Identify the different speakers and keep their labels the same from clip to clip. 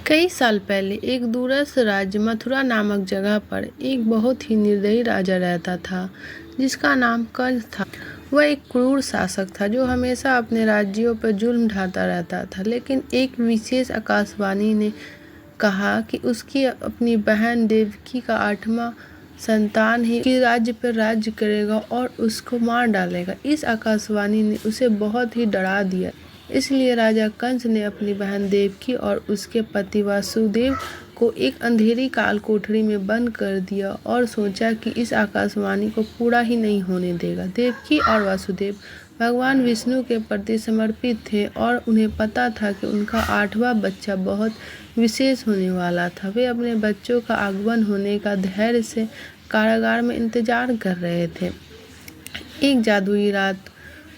Speaker 1: कई साल पहले एक दूरस्थ राज्य मथुरा नामक जगह पर एक बहुत ही निर्दयी राजा रहता था जिसका नाम कंस था। वह एक क्रूर शासक था जो हमेशा अपने राज्यों पर जुल्म ढाता रहता था। लेकिन एक विशेष आकाशवाणी ने कहा कि उसकी अपनी बहन देवकी का 8वां संतान ही उसके राज्य पर राज्य करेगा और उसको मार डालेगा। इस आकाशवाणी ने उसे बहुत ही डरा दिया। इसलिए राजा कंस ने अपनी बहन देवकी और उसके पति वासुदेव को एक अंधेरी काल कोठरी में बंद कर दिया और सोचा कि इस आकाशवाणी को पूरा ही नहीं होने देगा। देवकी और वासुदेव भगवान विष्णु के प्रति समर्पित थे और उन्हें पता था कि उनका 8वां बच्चा बहुत विशेष होने वाला था। वे अपने बच्चों का आगमन होने का धैर्य से कारागार में इंतजार कर रहे थे। एक जादुई रात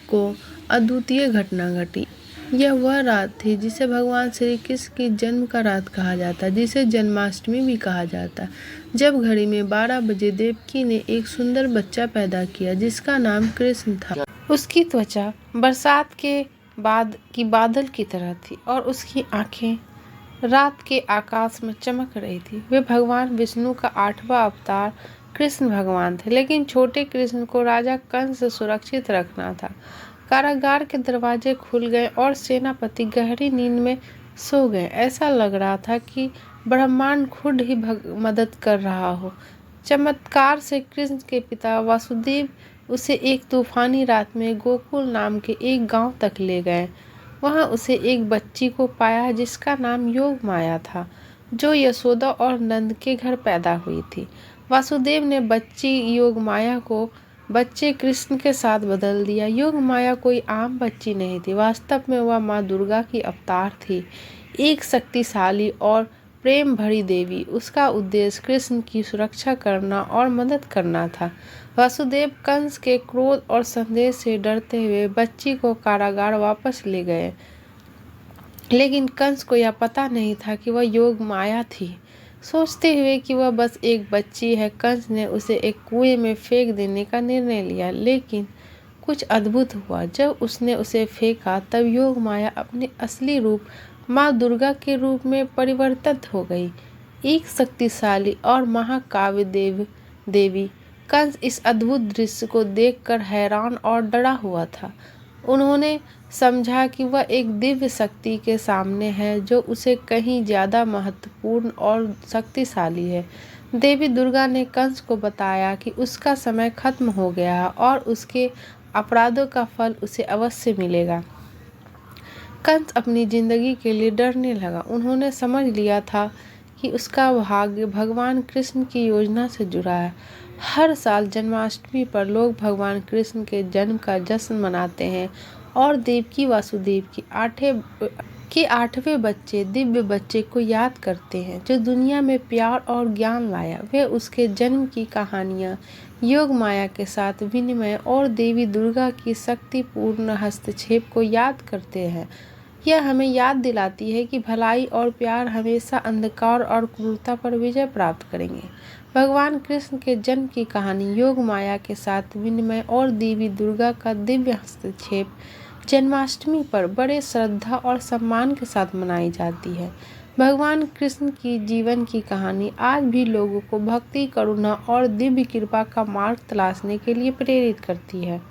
Speaker 1: को अद्वितीय घटना घटी। यह वह रात थी जिसे भगवान श्री कृष्ण की जन्म का रात कहा जाता, जिसे जन्माष्टमी भी कहा जाता। जब घड़ी में 12 बजे देवकी ने एक सुंदर बच्चा पैदा किया जिसका नाम कृष्ण था। उसकी त्वचा बरसात के बाद की बादल की तरह थी और उसकी आंखें रात के आकाश में चमक रही थी। वे भगवान विष्णु का 8वां अवतार कृष्ण भगवान थे। लेकिन छोटे कृष्ण को राजा कंस से सुरक्षित रखना था। कारागार के दरवाजे खुल गए और सेनापति गहरी नींद में सो गए। ऐसा लग रहा था कि ब्रह्मांड खुद ही मदद कर रहा हो। चमत्कार से कृष्ण के पिता वासुदेव उसे एक तूफानी रात में गोकुल नाम के एक गांव तक ले गए। वहां उसे एक बच्ची को पाया जिसका नाम योग माया था, जो यशोदा और नंद के घर पैदा हुई थी। वासुदेव ने बच्ची योग माया को बच्चे कृष्ण के साथ बदल दिया। योग माया कोई आम बच्ची नहीं थी, वास्तव में वह माँ दुर्गा की अवतार थी, एक शक्तिशाली और प्रेम भरी देवी। उसका उद्देश्य कृष्ण की सुरक्षा करना और मदद करना था। वासुदेव कंस के क्रोध और संदेश से डरते हुए बच्ची को कारागार वापस ले गए। लेकिन कंस को यह पता नहीं था कि वह योग माया थी। सोचते हुए कि वह बस एक बच्ची है, कंस ने उसे एक कुएं में फेंक देने का निर्णय लिया। लेकिन कुछ अद्भुत हुआ। जब उसने उसे फेंका तब योग माया अपने असली रूप माँ दुर्गा के रूप में परिवर्तित हो गई, एक शक्तिशाली और महाकाव्य देवी। कंस इस अद्भुत दृश्य को देखकर हैरान और डरा हुआ था। उन्होंने समझा कि वह एक दिव्य शक्ति के सामने है जो उसे कहीं ज्यादा महत्वपूर्ण और शक्तिशाली है। देवी दुर्गा ने कंस को बताया कि उसका समय खत्म हो गया है और उसके अपराधों का फल उसे अवश्य मिलेगा। कंस अपनी जिंदगी के लिए डरने लगा। उन्होंने समझ लिया था कि उसका भाग्य भगवान कृष्ण की योजना से जुड़ा है। हर साल जन्माष्टमी पर लोग भगवान कृष्ण के जन्म का जश्न मनाते हैं और देवकी वासुदेव के 8वें बच्चे दिव्य बच्चे को याद करते हैं जो दुनिया में प्यार और ज्ञान लाया। वे उसके जन्म की कहानियाँ, योग माया के साथ विनिमय और देवी दुर्गा की शक्तिपूर्ण हस्तक्षेप को याद करते हैं। यह हमें याद दिलाती है कि भलाई और प्यार हमेशा अंधकार और क्रूरता पर विजय प्राप्त करेंगे। भगवान कृष्ण के जन्म की कहानी, योग माया के साथ विनिमय और देवी दुर्गा का दिव्य हस्तक्षेप जन्माष्टमी पर बड़े श्रद्धा और सम्मान के साथ मनाई जाती है। भगवान कृष्ण की जीवन की कहानी आज भी लोगों को भक्ति, करुणा और दिव्य कृपा का मार्ग तलाशने के लिए प्रेरित करती है।